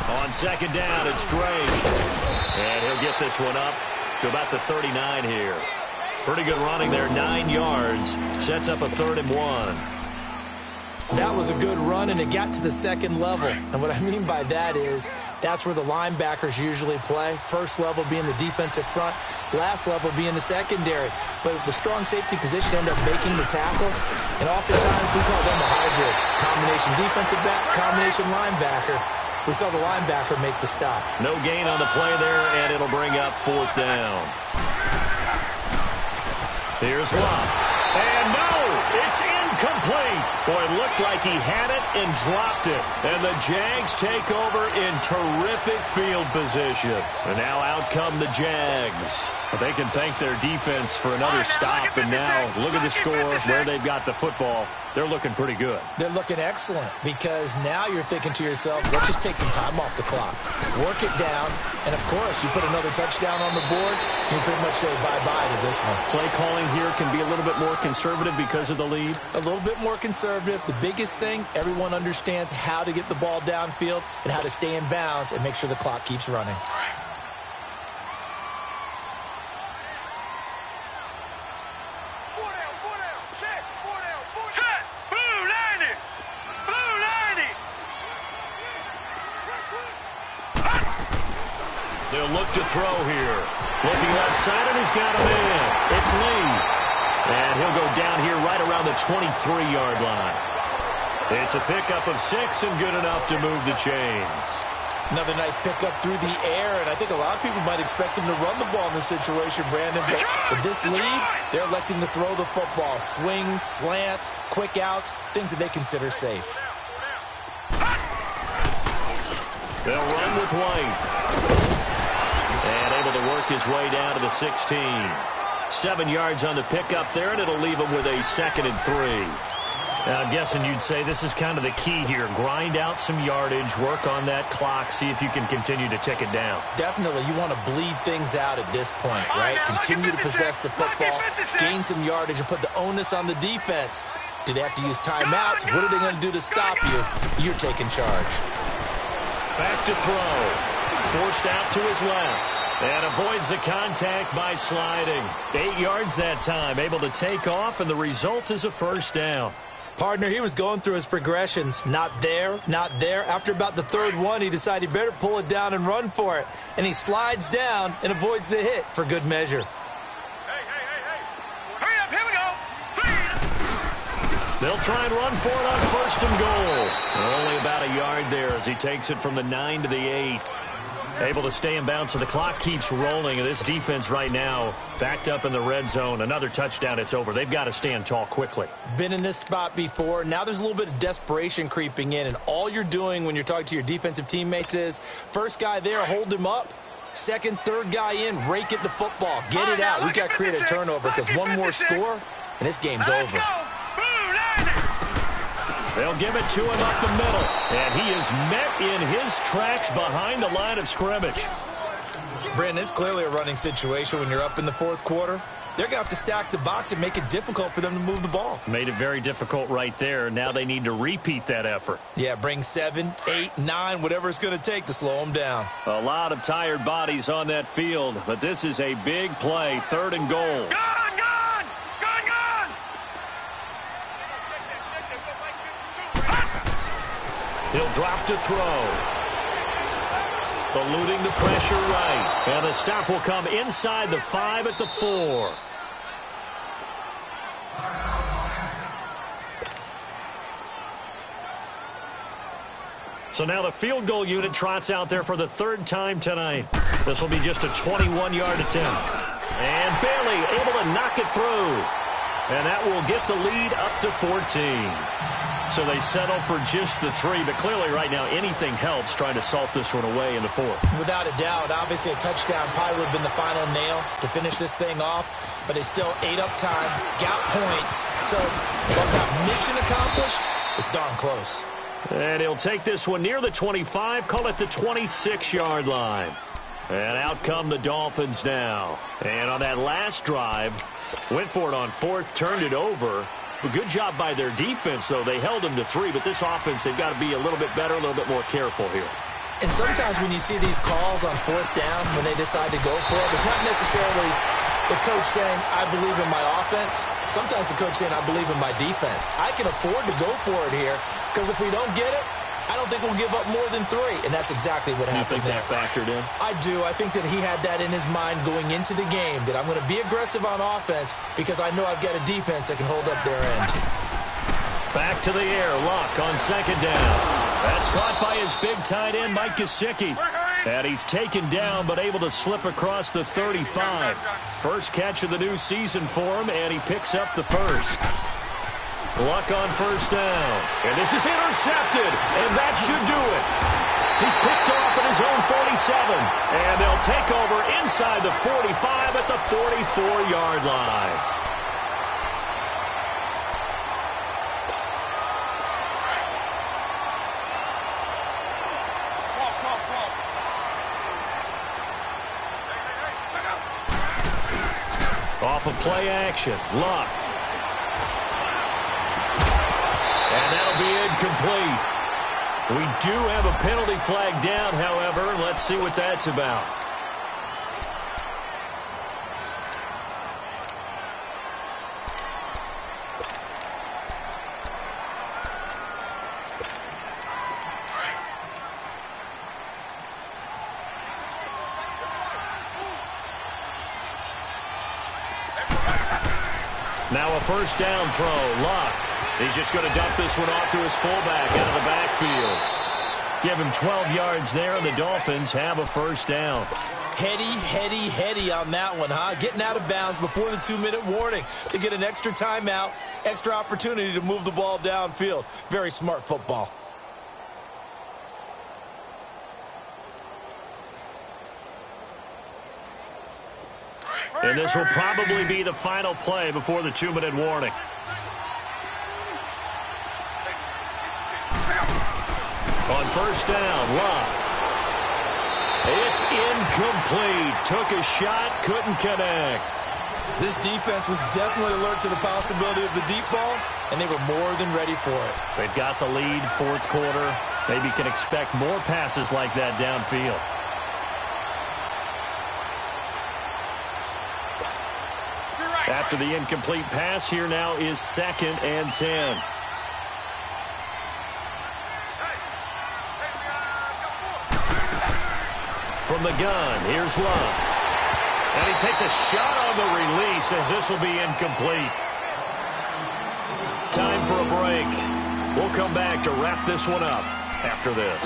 On 2nd down, it's Drake. And he'll get this one up to about the 39 here. Pretty good running there, 9 yards. Sets up a 3rd and 1. That was a good run, and it got to the 2nd level. And what I mean by that is that's where the linebackers usually play. 1st level being the defensive front, last level being the secondary. But the strong safety position ended up making the tackle. And oftentimes we call them a hybrid. Combination defensive back, combination linebacker. We saw the linebacker make the stop. No gain on the play there, and it'll bring up 4th down. Here's Love. And no, it's incomplete. Boy, it looked like he had it and dropped it. And the Jags take over in terrific field position. And now out come the Jags. But they can thank their defense for another stop. And now look at the score where they've got the football. They're looking pretty good. They're looking excellent because now you're thinking to yourself, let's just take some time off the clock. Work it down. And, of course, you put another touchdown on the board, you pretty much say bye-bye to this one. Play calling here can be a little bit more conservative because of the lead. A little bit more conservative. The biggest thing, everyone understands how to get the ball downfield and how to stay in bounds and make sure the clock keeps running. They'll look to throw here. Looking left side, and he's got a man. It's Lee. And he'll go down here right around the 23-yard line. It's a pickup of 6 and good enough to move the chains. Another nice pickup through the air, and I think a lot of people might expect him to run the ball in this situation, Brandon. But with this lead, they're electing to throw the football. Swings, slants, quick outs, things that they consider safe. They'll run with White. And able to work his way down to the 16. 7 yards on the pickup there, and it'll leave him with a 2nd and 3. Now, I'm guessing you'd say this is kind of the key here. Grind out some yardage, work on that clock, see if you can continue to tick it down. Definitely. You want to bleed things out at this point, right? Continue to possess the football, gain some yardage, and put the onus on the defense. Do they have to use timeouts? What are they going to do to stop you? You're taking charge. Back to throw. Forced out to his left. And avoids the contact by sliding. 8 yards that time. Able to take off, and the result is a first down. Partner, he was going through his progressions. Not there, not there. After about the 3rd one, he decided he better pull it down and run for it. And he slides down and avoids the hit for good measure. Hurry up, here we go. They'll try and run for it on 1st and goal. Only about a yard there as he takes it from the 9 to the 8. Able to stay in bounds, so the clock keeps rolling. And this defense right now backed up in the red zone. Another touchdown, it's over. They've got to stand tall quickly. Been in this spot before. Now there's a little bit of desperation creeping in. And all you're doing when you're talking to your defensive teammates is, first guy there, hold him up. 2nd, 3rd guy in, rake at the football. Get it out. We've got to create a turnover because one more score, and this game's over. They'll give it to him up the middle. And he is met in his tracks behind the line of scrimmage. Brandon, it's clearly a running situation when you're up in the 4th quarter. They're going to have to stack the box and make it difficult for them to move the ball. Made it very difficult right there. Now they need to repeat that effort. Yeah, bring 7, 8, 9, whatever it's going to take to slow them down. A lot of tired bodies on that field, but this is a big play, 3rd and goal. He'll drop to throw. Eluding the pressure right. And the stop will come inside the 5 at the 4. So now the field goal unit trots out there for the 3rd time tonight. This will be just a 21-yard attempt. And Bailey able to knock it through. And that will get the lead up to 14. So they settle for just the 3, but clearly right now anything helps trying to salt this one away in the 4th. Without a doubt, obviously a touchdown probably would have been the final nail to finish this thing off, but it's still ate up time, got points. So while it's not mission accomplished, it's darn close. And he'll take this one near the 25, call it the 26-yard line. And out come the Dolphins now. And on that last drive, went for it on 4th, turned it over. A good job by their defense, though. They held them to 3, but this offense, they've got to be a little bit better, a little bit more careful here. And sometimes when you see these calls on 4th down, when they decide to go for it, it's not necessarily the coach saying, I believe in my offense. Sometimes the coach saying, I believe in my defense. I can afford to go for it here, because if we don't get it, I don't think we'll give up more than 3, and that's exactly what happened there. You think that factored in? I do. I think that he had that in his mind going into the game, that I'm going to be aggressive on offense because I know I've got a defense that can hold up their end. Back to the air. Luck on 2nd down. That's caught by his big tight end, Mike Gesicki. And he's taken down but able to slip across the 35. First catch of the new season for him, and he picks up the first. Luck on first down. And this is intercepted, and that should do it. He's picked off at his own 47, and they'll take over inside the 45 at the 44-yard line. Off of play action, Luck. And that'll be incomplete. We do have a penalty flag down, however. Let's see what that's about. Now a first down throw, Luck. He's just going to dump this one off to his fullback out of the backfield. Give him 12 yards there, and the Dolphins have a first down. Heady on that one, huh? Getting out of bounds before the 2-minute warning. They get an extra timeout, extra opportunity to move the ball downfield. Very smart football. And this will probably be the final play before the 2-minute warning. On first down, Luck. It's incomplete. Took a shot, couldn't connect. This defense was definitely alert to the possibility of the deep ball, and they were more than ready for it. They've got the lead, fourth quarter. Maybe can expect more passes like that downfield. After the incomplete pass, here now is 2nd and 10. From the gun, here's Luck. And he takes a shot on the release as this will be incomplete. Time for a break. We'll come back to wrap this one up after this.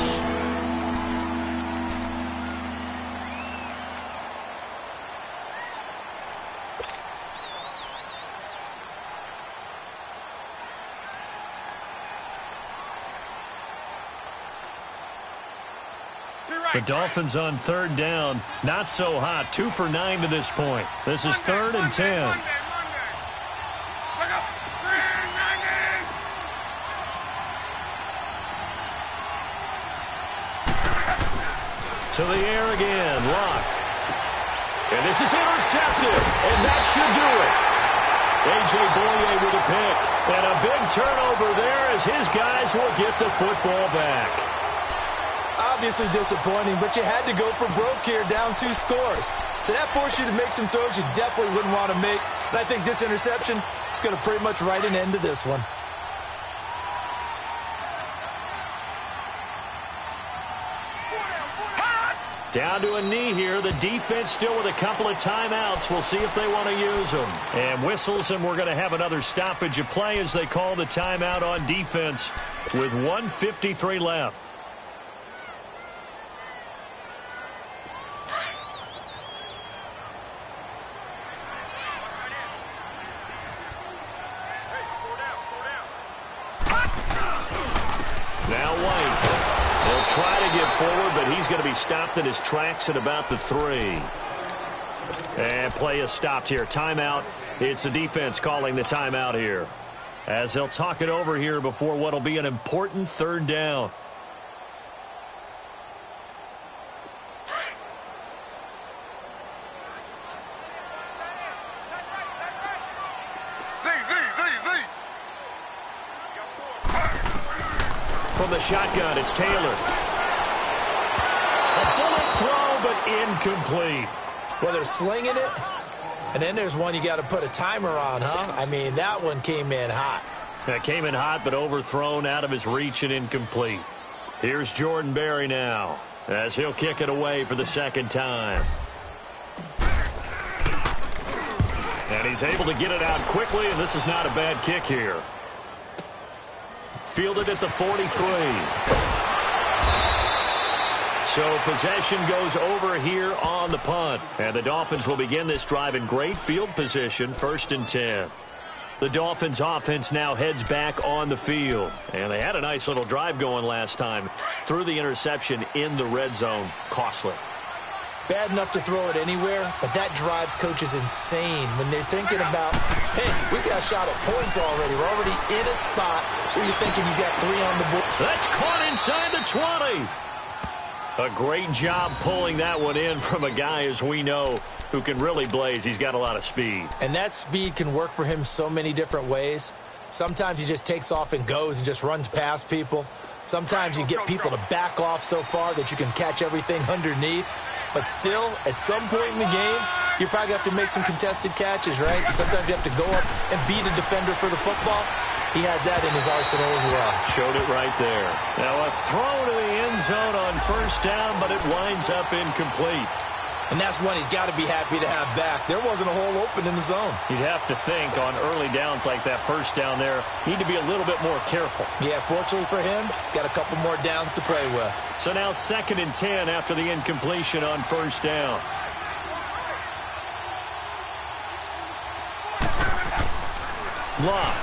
The Dolphins on third down. Not so hot. 2 for 9 to this point. This is 3rd and 10. To the air again. Luck. And this is intercepted. And that should do it. A.J. Boye with a pick. And a big turnover there as his guys will get the football back. Obviously disappointing, but you had to go for broke here, down 2 scores. So that forced you to make some throws you definitely wouldn't want to make. And I think this interception is going to pretty much write an end to this one. Down to a knee here. The defense still with a couple of timeouts. We'll see if they want to use them. And whistles, and we're going to have another stoppage of play as they call the timeout on defense with 1:53 left. Now White. He'll try to get forward, but he's going to be stopped in his tracks at about the 3. And play is stopped here. Timeout. It's the defense calling the timeout here, as they'll talk it over here before what will be an important 3rd down. From the shotgun, it's Taylor. A bullet throw, but incomplete. Well, they're slinging it, and then there's one you got to put a timer on, huh? I mean, that one came in hot. That came in hot, but overthrown, out of his reach, and incomplete. Here's Jordan Berry now, as he'll kick it away for the 2nd time. And he's able to get it out quickly, and this is not a bad kick here. Fielded at the 43. So possession goes over here on the punt. And the Dolphins will begin this drive in great field position, 1st and 10. The Dolphins offense now heads back on the field. And they had a nice little drive going last time. Threw the interception in the red zone. Costly. Bad enough to throw it anywhere, but that drives coaches insane when they're thinking about, hey, we got a shot at points already. We're already in a spot where you're thinking you got 3 on the board. That's caught inside the 20. A great job pulling that one in from a guy, as we know, who can really blaze. He's got a lot of speed. And that speed can work for him so many different ways. Sometimes he just takes off and goes and just runs past people. Sometimes you get people to back off so far that you can catch everything underneath. But still, at some point in the game, you probably have to make some contested catches, right? Sometimes you have to go up and beat a defender for the football. He has that in his arsenal as well. Showed it right there. Now a throw to the end zone on 1st down, but it winds up incomplete. And that's one he's got to be happy to have back. There wasn't a hole open in the zone. You'd have to think on early downs like that 1st down there, need to be a little bit more careful. Yeah, fortunately for him, got a couple more downs to play with. So now 2nd and 10 after the incompletion on 1st down. Lock.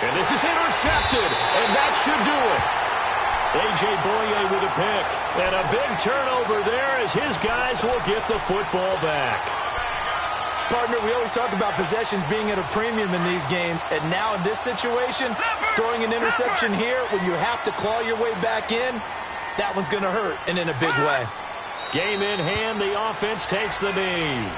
And this is intercepted, and that should do it. A.J. Boye with a pick. And a big turnover there as his guys will get the football back. Partner, we always talk about possessions being at a premium in these games. And now in this situation, throwing an interception here when you have to claw your way back in, that one's going to hurt, and in a big way. Game in hand, the offense takes the knee.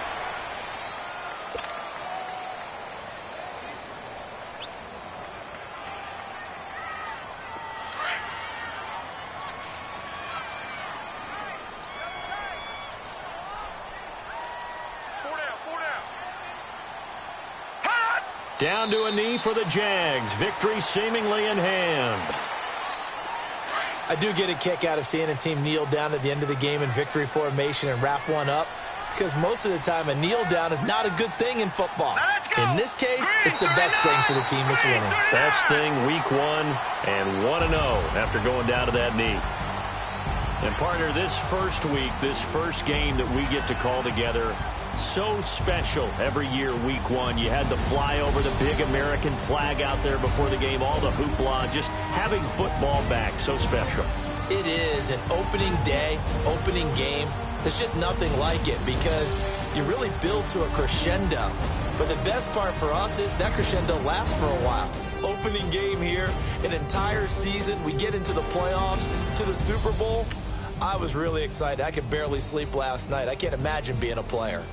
Down to a knee for the Jags. Victory seemingly in hand. I do get a kick out of seeing a team kneel down at the end of the game in victory formation and wrap one up, because most of the time a kneel down is not a good thing in football. In this case, it's the best thing for the team that's winning. Best thing week 1 and 1-0 after going down to that knee. And partner, this first week, this first game that we get to call together, so special every year, week 1. You had the fly over the big American flag out there before the game, all the hoopla, just having football back, so special. It is an opening day, opening game. There's just nothing like it because you really build to a crescendo. But the best part for us is that crescendo lasts for a while. Opening game here, an entire season. We get into the playoffs, to the Super Bowl. I was really excited. I could barely sleep last night. I can't imagine being a player.